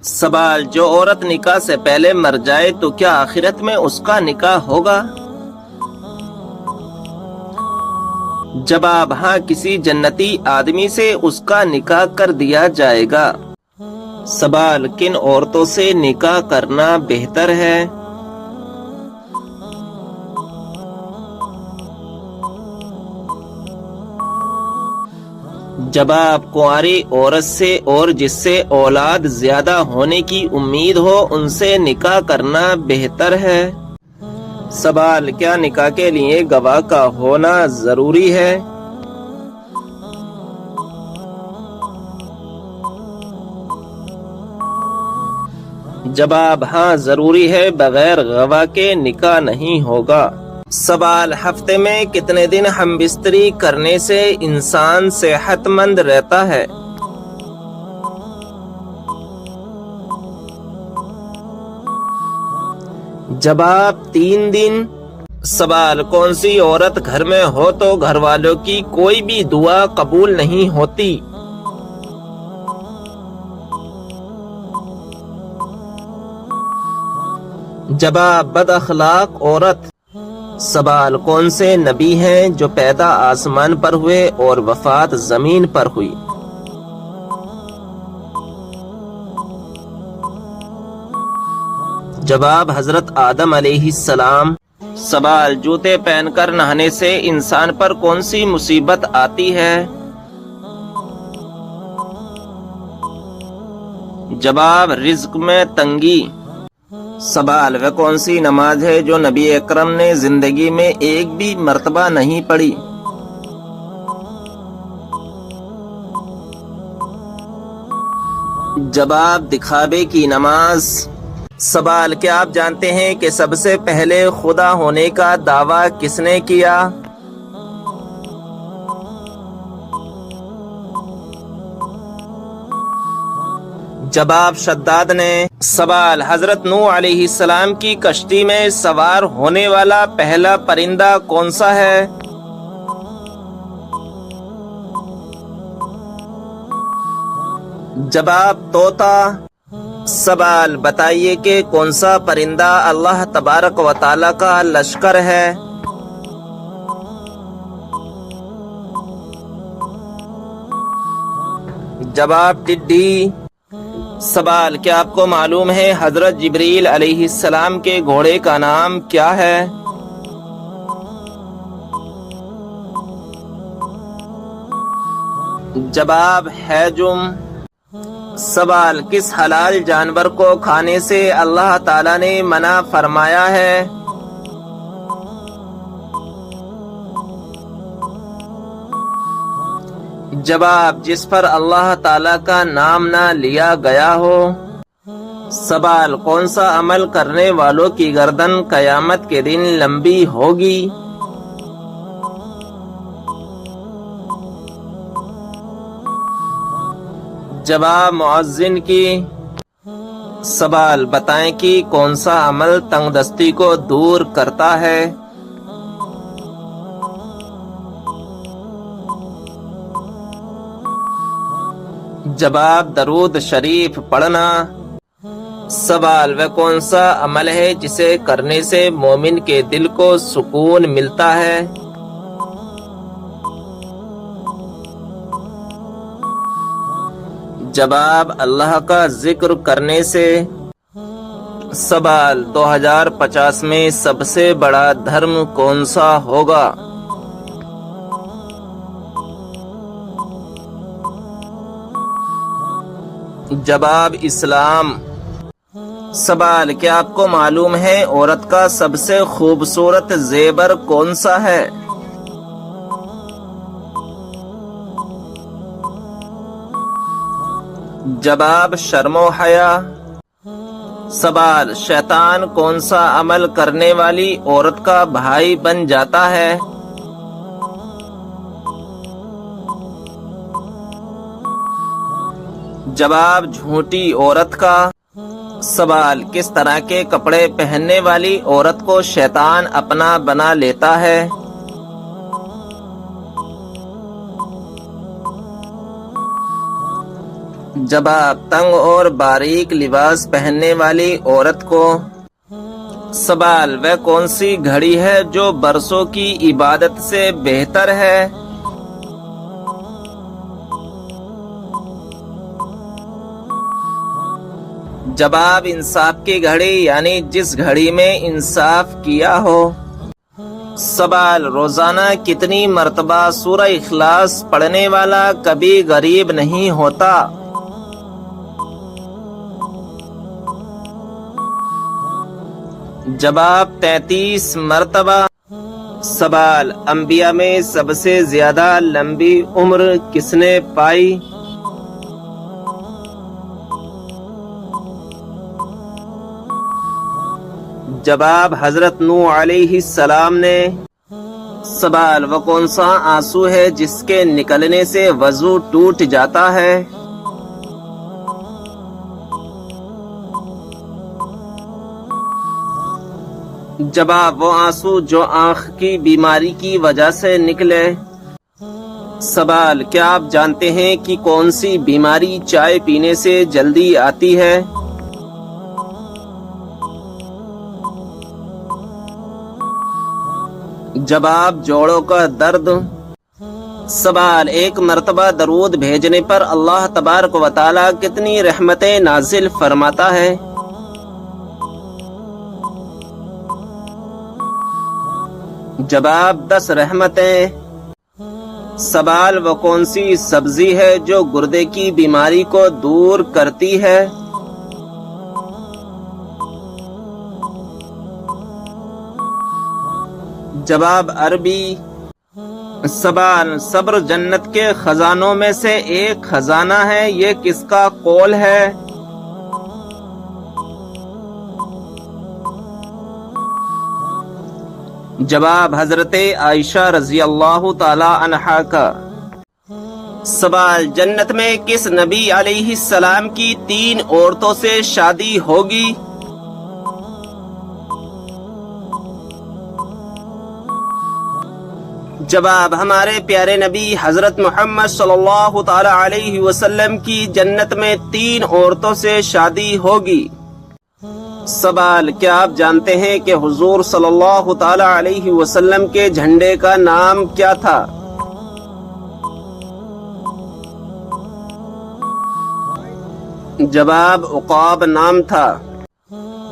سوال: جو عورت نکاح سے پہلے مر جائے تو کیا آخرت میں اس کا نکاح ہوگا؟ جواب: ہاں، کسی جنتی آدمی سے اس کا نکاح کر دیا جائے گا۔ سوال: کن عورتوں سے نکاح کرنا بہتر ہے؟ جواب: کنواری عورت سے اور جس سے اولاد زیادہ ہونے کی امید ہو ان سے نکاح کرنا بہتر ہے۔ سوال: کیا نکاح کے لیے گواہ کا ہونا ضروری ہے؟ جواب: ہاں، ضروری ہے، بغیر گواہ کے نکاح نہیں ہوگا۔ سوال: ہفتے میں کتنے دن ہم بستری کرنے سے انسان صحت مند رہتا ہے؟ جواب: 3 دن۔ سوال: کون سی عورت گھر میں ہو تو گھر والوں کی کوئی بھی دعا قبول نہیں ہوتی؟ جواب: بد اخلاق عورت۔ سوال: کون سے نبی ہیں جو پیدا آسمان پر ہوئے اور وفات زمین پر ہوئی؟ جواب: حضرت آدم علیہ السلام۔ سوال: جوتے پہن کر نہانے سے انسان پر کون سی مصیبت آتی ہے؟ جواب: رزق میں تنگی۔ سوال: وہ کون سی نماز ہے جو نبی اکرم نے زندگی میں ایک بھی مرتبہ نہیں پڑھی؟ جواب: دکھاوے کی نماز۔ سوال: کیا آپ جانتے ہیں کہ سب سے پہلے خدا ہونے کا دعویٰ کس نے کیا؟ جواب: شداد نے۔ سوال: حضرت نوح علیہ السلام کی کشتی میں سوار ہونے والا پہلا پرندہ کون سا ہے؟ جواب: طوطا۔ سوال: بتائیے کہ کون سا پرندہ اللہ تبارک و تعالیٰ کا لشکر ہے؟ جواب: ٹڈی۔ سوال: کیا آپ کو معلوم ہے حضرت جبریل علیہ السلام کے گھوڑے کا نام کیا ہے؟ جواب: حجم۔ سوال: کس حلال جانور کو کھانے سے اللہ تعالیٰ نے منع فرمایا ہے؟ جواب: جس پر اللہ تعالیٰ کا نام نہ لیا گیا ہو۔ سوال: کون سا عمل کرنے والوں کی گردن قیامت کے دن لمبی ہوگی؟ جواب: مؤذن کی۔ سوال: بتائیں کہ کون سا عمل تنگ دستی کو دور کرتا ہے؟ جواب: درود شریف پڑھنا۔ سوال: وہ کون سا عمل ہے جسے کرنے سے مومن کے دل کو سکون ملتا ہے؟ جواب: اللہ کا ذکر کرنے سے۔ سوال: 2050 میں سب سے بڑا دھرم کون سا ہوگا؟ جواب: اسلام۔ سوال: کیا آپ کو معلوم ہے عورت کا سب سے خوبصورت زیور کون سا ہے؟ جواب: شرم و حیا۔ سوال: شیطان کون سا عمل کرنے والی عورت کا بھائی بن جاتا ہے؟ جواب: جھوٹی عورت کا۔ سوال: کس طرح کے کپڑے پہننے والی عورت کو شیطان اپنا بنا لیتا ہے؟ جواب تنگ اور باریک لباس پہننے والی عورت کو۔ سوال وہ کون سی گھڑی ہے جو برسوں کی عبادت سے بہتر ہے؟ جواب انصاف کی گھڑی، یعنی جس گھڑی میں انصاف کیا ہو۔ سوال روزانہ کتنی مرتبہ سورہ اخلاص پڑھنے والا کبھی غریب نہیں ہوتا؟ جواب 33 مرتبہ۔ سوال انبیاء میں سب سے زیادہ لمبی عمر کس نے پائی؟ جواب حضرت نوح علیہ السلام نے۔ سوال وہ کون سا آنسو ہے جس کے نکلنے سے وضو ٹوٹ جاتا ہے؟ جواب وہ آنسو جو آنکھ کی بیماری کی وجہ سے نکلے۔ سوال کیا آپ جانتے ہیں کہ کون سی بیماری چائے پینے سے جلدی آتی ہے؟ جواب جوڑوں کا درد۔ سوال ایک مرتبہ درود بھیجنے پر اللہ تبارک و تعالی کتنی رحمتیں نازل فرماتا ہے؟ جواب 10 رحمتیں۔ سوال وہ کون سی سبزی ہے جو گردے کی بیماری کو دور کرتی ہے؟ جواب عربی۔ سوال صبر جنت کے خزانوں میں سے ایک خزانہ ہے، یہ کس کا قول ہے؟ جواب حضرت عائشہ رضی اللہ تعالی عنہا کا۔ سوال جنت میں کس نبی علیہ السلام کی 3 عورتوں سے شادی ہوگی؟ جواب ہمارے پیارے نبی حضرت محمد صلی اللہ تعالی علیہ وسلم کی جنت میں 3 عورتوں سے شادی ہوگی۔ سوال کیا آپ جانتے ہیں کہ حضور صلی اللہ تعالی علیہ وسلم کے جھنڈے کا نام کیا تھا؟ جواب عقاب نام تھا۔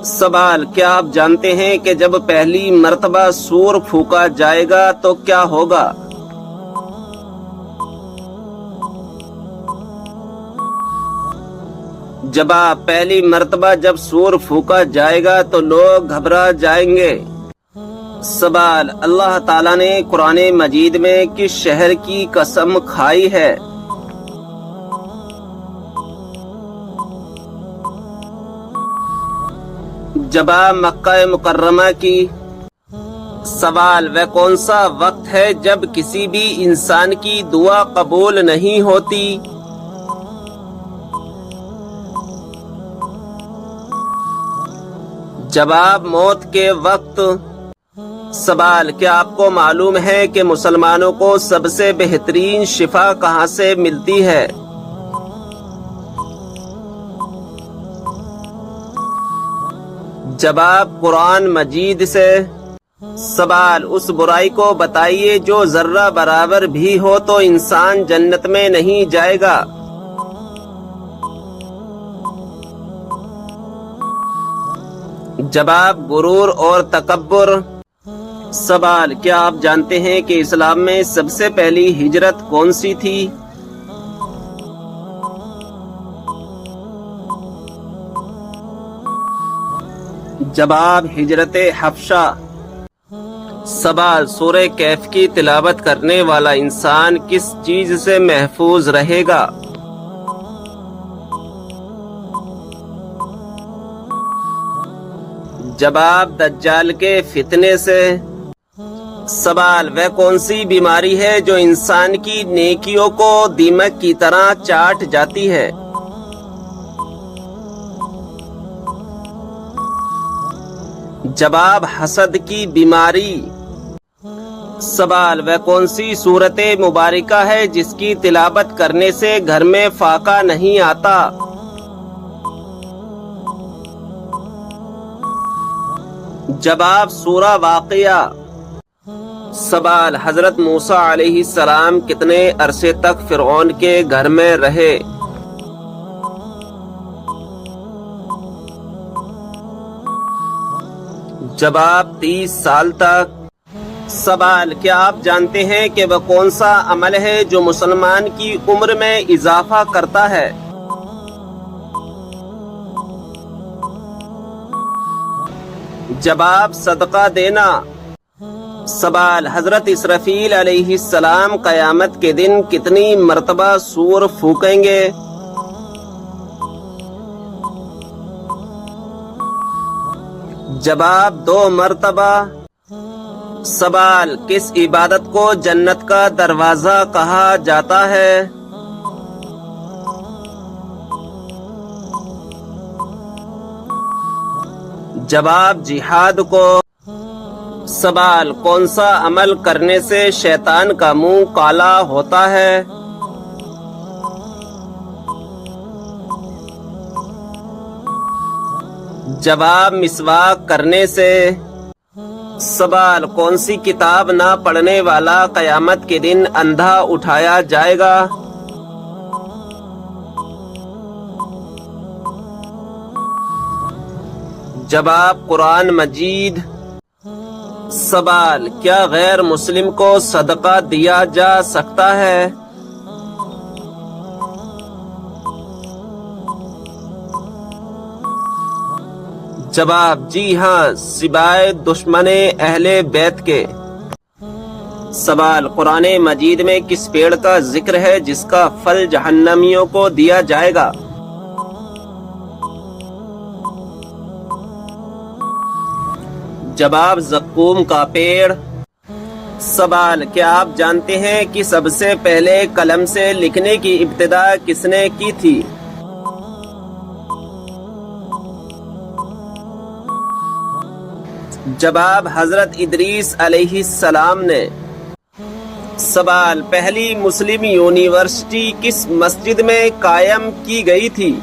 سوال کیا آپ جانتے ہیں کہ جب پہلی مرتبہ سور پھونکا جائے گا تو کیا ہوگا؟ جواب پہلی مرتبہ جب سور پھونکا جائے گا تو لوگ گھبرا جائیں گے۔ سوال اللہ تعالیٰ نے قرآن مجید میں کس شہر کی قسم کھائی ہے؟ جواب مکہ مکرمہ کی۔ سوال وہ کون سا وقت ہے جب کسی بھی انسان کی دعا قبول نہیں ہوتی؟ جواب موت کے وقت۔ سوال کیا آپ کو معلوم ہے کہ مسلمانوں کو سب سے بہترین شفا کہاں سے ملتی ہے؟ جواب قرآن مجید سے۔ سوال اس برائی کو بتائیے جو ذرہ برابر بھی ہو تو انسان جنت میں نہیں جائے گا۔ جواب غرور اور تکبر۔ سوال کیا آپ جانتے ہیں کہ اسلام میں سب سے پہلی ہجرت کون سی تھی؟ جواب ہجرت حبشہ۔ سوال سورہ کہف کی تلاوت کرنے والا انسان کس چیز سے محفوظ رہے گا؟ جواب دجال کے فتنے سے۔ سوال وہ کون سی بیماری ہے جو انسان کی نیکیوں کو دیمک کی طرح چاٹ جاتی ہے؟ جواب حسد کی بیماری۔ سوال، وہ کون سی سورت مبارکہ ہے جس کی تلاوت کرنے سے گھر میں فاقہ نہیں آتا؟ جواب، سورہ واقعہ۔ سوال، حضرت موسیٰ علیہ السلام کتنے عرصے تک فرعون کے گھر میں رہے؟ جواب، 30 سال تک۔ سوال، کیا آپ جانتے ہیں کہ وہ کون سا عمل ہے جو مسلمان کی عمر میں اضافہ کرتا ہے؟ جواب، صدقہ دینا۔ سوال، حضرت اسرافیل علیہ السلام قیامت کے دن کتنی مرتبہ سور پھونکیں گے؟ جواب، 2 مرتبہ۔ سوال، کس عبادت کو جنت کا دروازہ کہا جاتا ہے؟ جواب، جہاد کو۔ سوال، کون سا عمل کرنے سے شیطان کا منہ کالا ہوتا ہے؟ جواب، مسواک کرنے سے۔ سوال، کون سی کتاب نہ پڑھنے والا قیامت کے دن اندھا اٹھایا جائے گا؟ جواب، قرآن مجید۔ سوال، کیا غیر مسلم کو صدقہ دیا جا سکتا ہے؟ جواب، جی ہاں، سوائے دشمن اہل بیت کے۔ سوال، قرآن مجید میں کس پیڑ کا ذکر ہے جس کا پھل جہنمیوں کو دیا جائے گا؟ جواب، زقوم کا پیڑ۔ سوال، کیا آپ جانتے ہیں کہ سب سے پہلے قلم سے لکھنے کی ابتدا کس نے کی تھی؟ جواب، حضرت ادریس علیہ السلام نے۔ سوال، پہلی مسلم یونیورسٹی کس مسجد میں قائم کی گئی تھی؟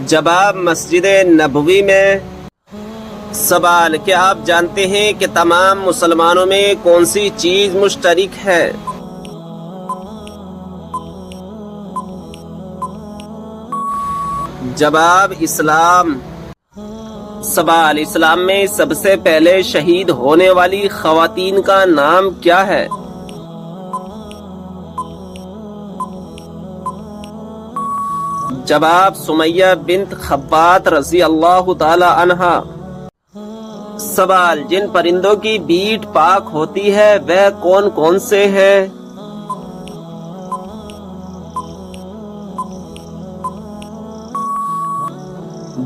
جواب، مسجد نبوی میں۔ سوال، کیا آپ جانتے ہیں کہ تمام مسلمانوں میں کون سی چیز مشترک ہے؟ جواب، اسلام۔ سوال، اسلام میں سب سے پہلے شہید ہونے والی خواتین کا نام کیا ہے؟ جواب، سمیہ بنت خبات رضی اللہ تعالی عنہا۔ سوال، جن پرندوں کی بیٹ پاک ہوتی ہے وہ کون کون سے ہیں؟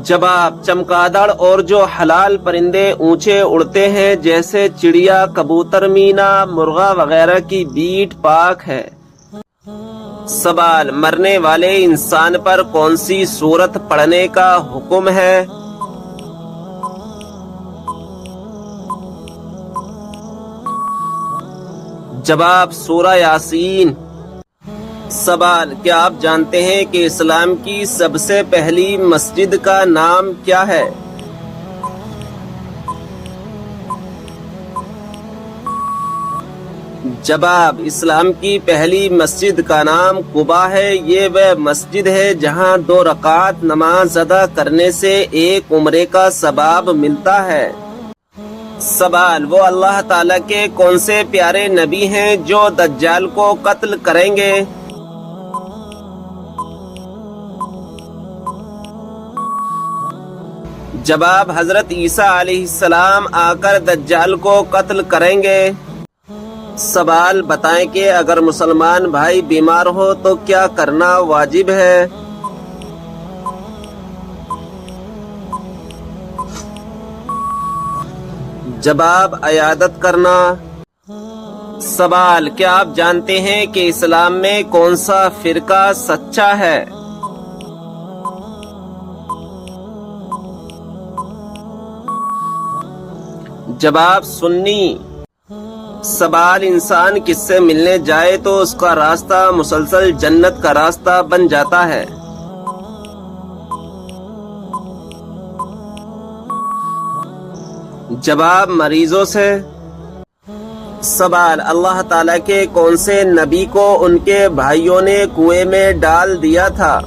جواب، چمگادڑ اور جو حلال پرندے اونچے اڑتے ہیں جیسے چڑیا، کبوتر، مینا، مرغا وغیرہ کی بیٹ پاک ہے۔ سوال، مرنے والے انسان پر کون سی سورت پڑھنے کا حکم ہے؟ جواب، سورہ یاسین۔ سوال، کیا آپ جانتے ہیں کہ اسلام کی سب سے پہلی مسجد کا نام کیا ہے؟ جواب، اسلام کی پہلی مسجد کا نام قباء ہے۔ یہ وہ مسجد ہے جہاں 2 رکعت نماز ادا کرنے سے 1 عمرے کا ثواب ملتا ہے۔ سوال، وہ اللہ تعالیٰ کے کون سے پیارے نبی ہیں جو دجال کو قتل کریں گے؟ جواب، حضرت عیسیٰ علیہ السلام آ کر دجال کو قتل کریں گے۔ سوال، بتائیں کہ اگر مسلمان بھائی بیمار ہو تو کیا کرنا واجب ہے؟ جواب، عیادت کرنا۔ سوال، کیا آپ جانتے ہیں کہ اسلام میں کون سا فرقہ سچا ہے؟ جواب سنی. سوال انسان کس سے ملنے جائے تو اس کا راستہ مسلسل جنت کا راستہ بن جاتا ہے. جواب مریضوں سے. سوال اللہ تعالیٰ کے کون سے نبی کو ان کے بھائیوں نے کنویں میں ڈال دیا تھا؟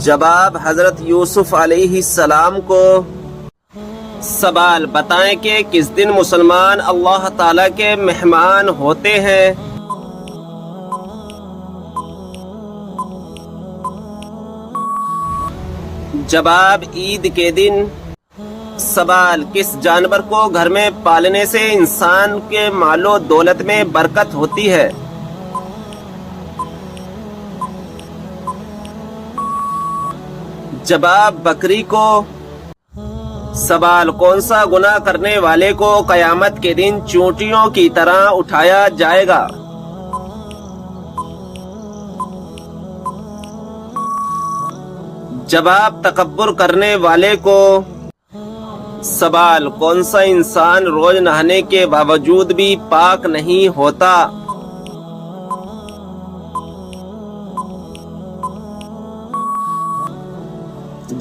جواب حضرت یوسف علیہ السلام کو. سوال بتائیں کہ کس دن مسلمان اللہ تعالیٰ کے مہمان ہوتے ہیں؟ جواب عید کے دن. سوال کس جانور کو گھر میں پالنے سے انسان کے مال و دولت میں برکت ہوتی ہے؟ جواب بکری کو. سوال کون سا گناہ کرنے والے کو قیامت کے دن چونٹیوں کی طرح اٹھایا جائے گا؟ جواب تکبر کرنے والے کو. سوال کون سا انسان روز نہانے کے باوجود بھی پاک نہیں ہوتا؟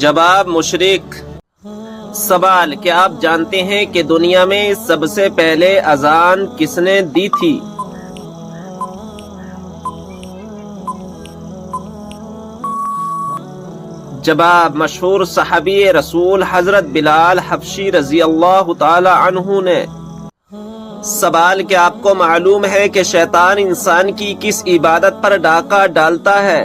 جواب مشرک. سوال کیا آپ جانتے ہیں کہ دنیا میں سب سے پہلے اذان کس نے دی تھی؟ جواب مشہور صحابی رسول حضرت بلال حبشی رضی اللہ تعالی عنہ نے. سوال کیا آپ کو معلوم ہے کہ شیطان انسان کی کس عبادت پر ڈاکہ ڈالتا ہے؟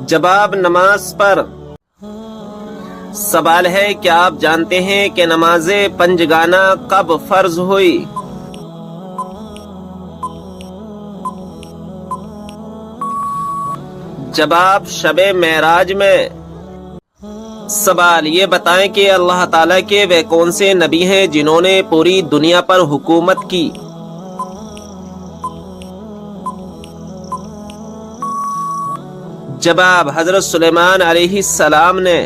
جواب نماز پر. سوال ہے کیا آپ جانتے ہیں کہ نماز پنجگانہ کب فرض ہوئی؟ جواب شب معراج میں. سوال یہ بتائیں کہ اللہ تعالیٰ کے وہ کون سے نبی ہیں جنہوں نے پوری دنیا پر حکومت کی؟ جواب حضرت سلیمان علیہ السلام نے.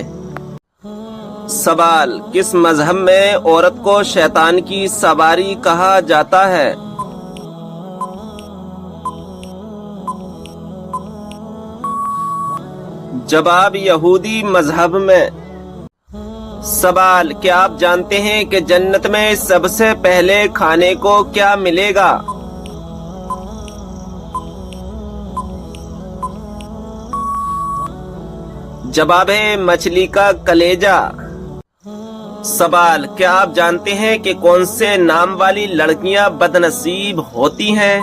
سوال کس مذہب میں عورت کو شیطان کی سواری کہا جاتا ہے؟ جواب یہودی مذہب میں. سوال کیا آپ جانتے ہیں کہ جنت میں سب سے پہلے کھانے کو کیا ملے گا؟ جواب ہے مچھلی کا کلیجہ. سوال کیا آپ جانتے ہیں کہ کون سے نام والی لڑکیاں بد نصیب ہوتی ہیں؟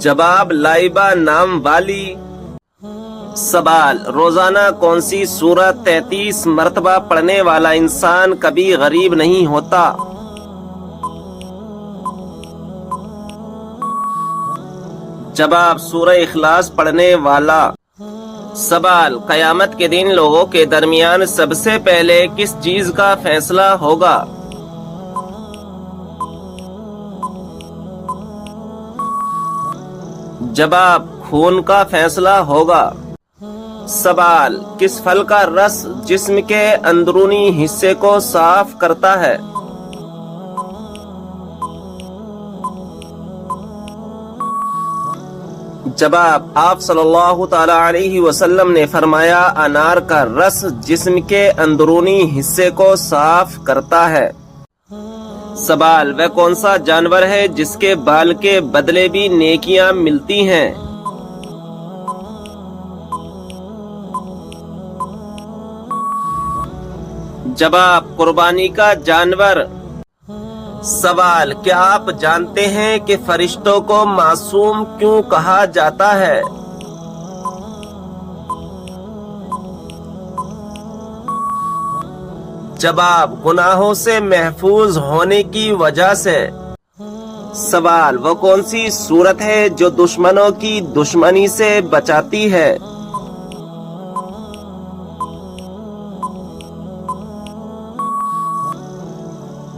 جواب لائبہ نام والی. سوال روزانہ کون سی سورت 33 مرتبہ پڑھنے والا انسان کبھی غریب نہیں ہوتا؟ جواب سورہ اخلاص پڑھنے والا. سوال قیامت کے دن لوگوں کے درمیان سب سے پہلے کس چیز کا فیصلہ ہوگا؟ جواب خون کا فیصلہ ہوگا. سوال کس پھل کا رس جسم کے اندرونی حصے کو صاف کرتا ہے؟ جواب آپ صلی اللہ تعالی علیہ وسلم نے فرمایا انار کا رس جسم کے اندرونی حصے کو صاف کرتا ہے. سوال وہ کون سا جانور ہے جس کے بال کے بدلے بھی نیکیاں ملتی ہیں؟ جواب قربانی کا جانور. سوال کیا آپ جانتے ہیں کہ فرشتوں کو معصوم کیوں کہا جاتا ہے؟ جواب گناہوں سے محفوظ ہونے کی وجہ سے. سوال وہ کون سی صورت ہے جو دشمنوں کی دشمنی سے بچاتی ہے؟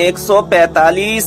145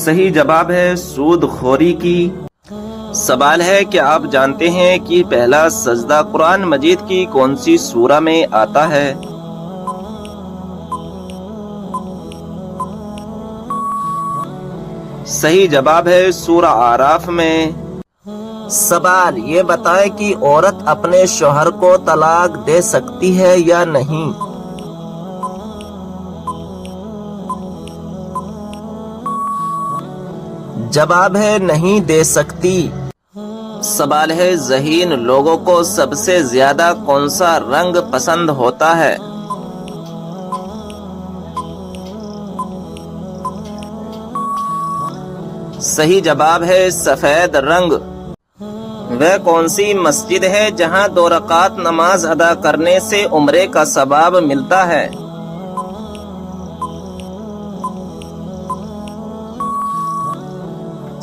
صحیح جواب ہے سود خوری کی۔ سوال ہے کہ آپ جانتے ہیں کہ پہلا سجدہ قرآن مجید کی کون سی سورہ میں آتا ہے؟ صحیح جواب ہے سورہ اعراف میں۔ سوال یہ بتائیں کہ عورت اپنے شوہر کو طلاق دے سکتی ہے یا نہیں؟ جواب ہے نہیں دے سکتی۔ سوال ہے ذہین لوگوں کو سب سے زیادہ کون سا رنگ پسند ہوتا ہے؟ صحیح جواب ہے سفید رنگ۔ وہ کون سی مسجد ہے جہاں 2 رکعت نماز ادا کرنے سے عمرے کا ثواب ملتا ہے؟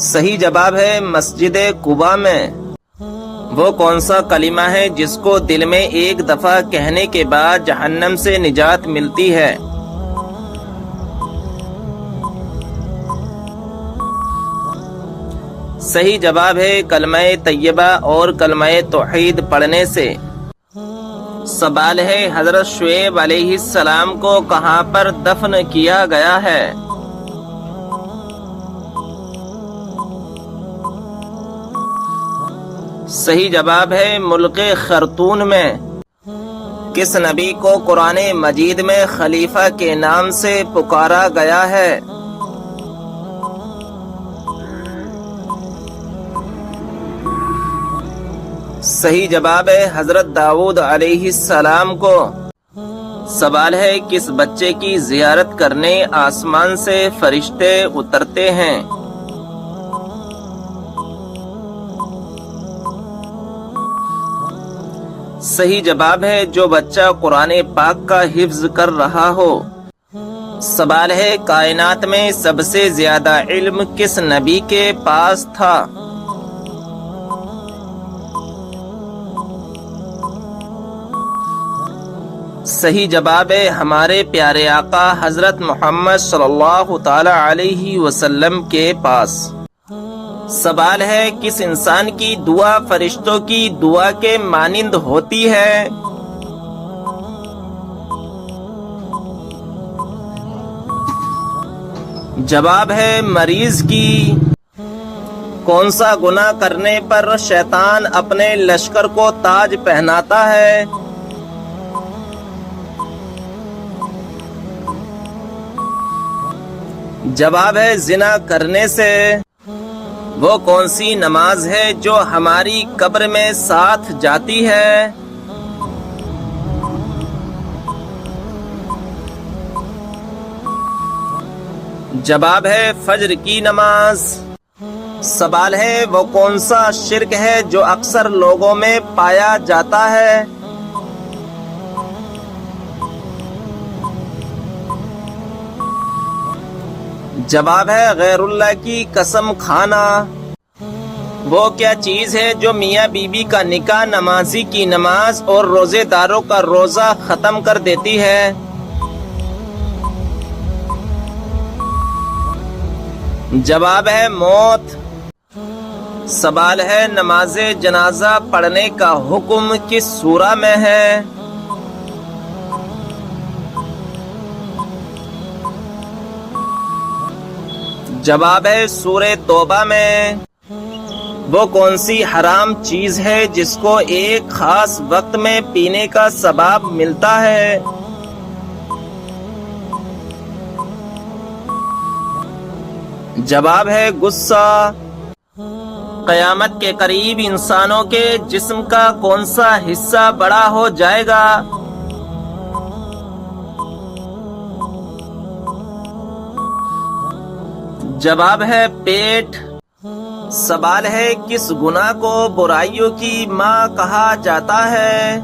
صحیح جواب ہے مسجد قباء میں۔ وہ کون سا کلمہ ہے جس کو دل میں ایک دفعہ کہنے کے بعد جہنم سے نجات ملتی ہے؟ صحیح جواب ہے کلمہ طیبہ اور کلمہ توحید پڑھنے سے۔ سوال ہے حضرت شعیب علیہ السلام کو کہاں پر دفن کیا گیا ہے؟ صحیح جواب ہے ملک خرطون میں۔ کس نبی کو قرآن مجید میں خلیفہ کے نام سے پکارا گیا ہے؟ صحیح جواب ہے حضرت داؤد علیہ السلام کو۔ سوال ہے کس بچے کی زیارت کرنے آسمان سے فرشتے اترتے ہیں؟ صحیح جواب ہے جو بچہ قرآن پاک کا حفظ کر رہا ہو۔ سوال ہے کائنات میں سب سے زیادہ علم کس نبی کے پاس تھا؟ صحیح جواب ہے ہمارے پیارے آقا حضرت محمد صلی اللہ تعالی علیہ وسلم کے پاس۔ سوال ہے کس انسان کی دعا فرشتوں کی دعا کے مانند ہوتی ہے؟ جواب ہے مریض کی۔ کون سا گناہ کرنے پر شیطان اپنے لشکر کو تاج پہناتا ہے؟ جواب ہے زنا کرنے سے۔ وہ کون سی نماز ہے جو ہماری قبر میں ساتھ جاتی ہے؟ جواب ہے فجر کی نماز۔ سوال ہے وہ کون سا شرک ہے جو اکثر لوگوں میں پایا جاتا ہے؟ جواب ہے غیر اللہ کی قسم کھانا۔ وہ کیا چیز ہے جو میاں بیوی کا نکاح، نمازی کی نماز اور روزے داروں کا روزہ ختم کر دیتی ہے؟ جواب ہے موت۔ سوال ہے نماز جنازہ پڑھنے کا حکم کس سورہ میں ہے؟ جواب ہے سورہ توبہ میں۔ وہ کون سی حرام چیز ہے جس کو ایک خاص وقت میں پینے کا ثواب ملتا ہے؟ جواب ہے غصہ۔ قیامت کے قریب انسانوں کے جسم کا کون سا حصہ بڑا ہو جائے گا؟ جواب ہے پیٹ۔ سوال ہے کس گناہ کو برائیوں کی ماں کہا جاتا ہے؟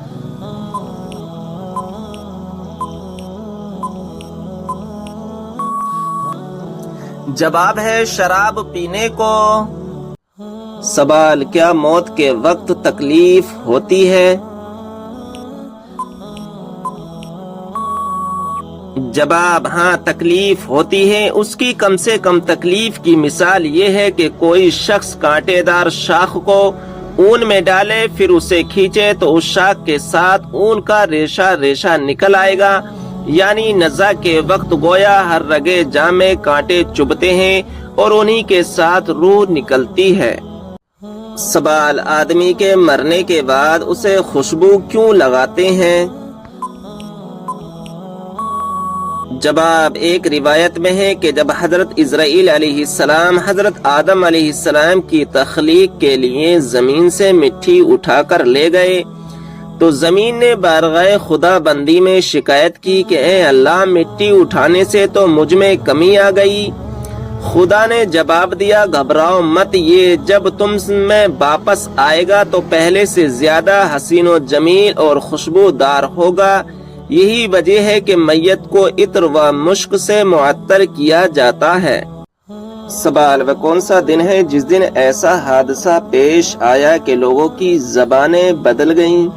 جواب ہے شراب پینے کو۔ سوال کیا موت کے وقت تکلیف ہوتی ہے؟ جواب: ہاں تکلیف ہوتی ہے، اس کی کم سے کم تکلیف کی مثال یہ ہے کہ کوئی شخص کانٹے دار شاخ کو اون میں ڈالے، پھر اسے کھینچے تو اس شاخ کے ساتھ اون کا ریشہ ریشہ نکل آئے گا، یعنی نزع کے وقت گویا ہر رگے جاں میں کانٹے چبھتے ہیں اور انہی کے ساتھ روح نکلتی ہے۔ سوال: آدمی کے مرنے کے بعد اسے خوشبو کیوں لگاتے ہیں؟ جواب: ایک روایت میں ہے کہ جب حضرت اسرائیل علیہ السلام حضرت آدم علیہ السلام کی تخلیق کے لیے زمین سے مٹی اٹھا کر لے گئے تو زمین نے بارگاہ خدا بندی میں شکایت کی کہ اے اللہ، مٹی اٹھانے سے تو مجھ میں کمی آ گئی۔ خدا نے جواب دیا، گھبراؤ مت، یہ جب تم میں واپس آئے گا تو پہلے سے زیادہ حسین و جمیل اور خوشبودار ہوگا۔ یہی وجہ ہے کہ میت کو عطر و مشک سے معطر کیا جاتا ہے۔ سوال: وہ کون سا دن ہے جس دن ایسا حادثہ پیش آیا کہ لوگوں کی زبانیں بدل گئیں؟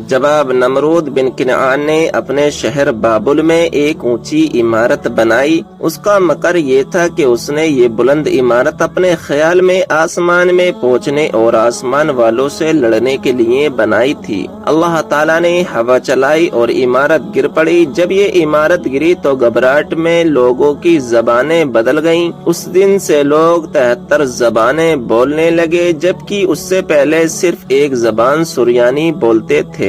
جواب: نمرود بن کنعان نے اپنے شہر بابل میں ایک اونچی عمارت بنائی۔ اس کا مکر یہ تھا کہ اس نے یہ بلند عمارت اپنے خیال میں آسمان میں پہنچنے اور آسمان والوں سے لڑنے کے لیے بنائی تھی۔ اللہ تعالیٰ نے ہوا چلائی اور عمارت گر پڑی۔ جب یہ عمارت گری تو گھبراہٹ میں لوگوں کی زبانیں بدل گئیں۔ اس دن سے لوگ 73 زبانیں بولنے لگے، جبکہ اس سے پہلے صرف ایک زبان سریانی بولتے تھے۔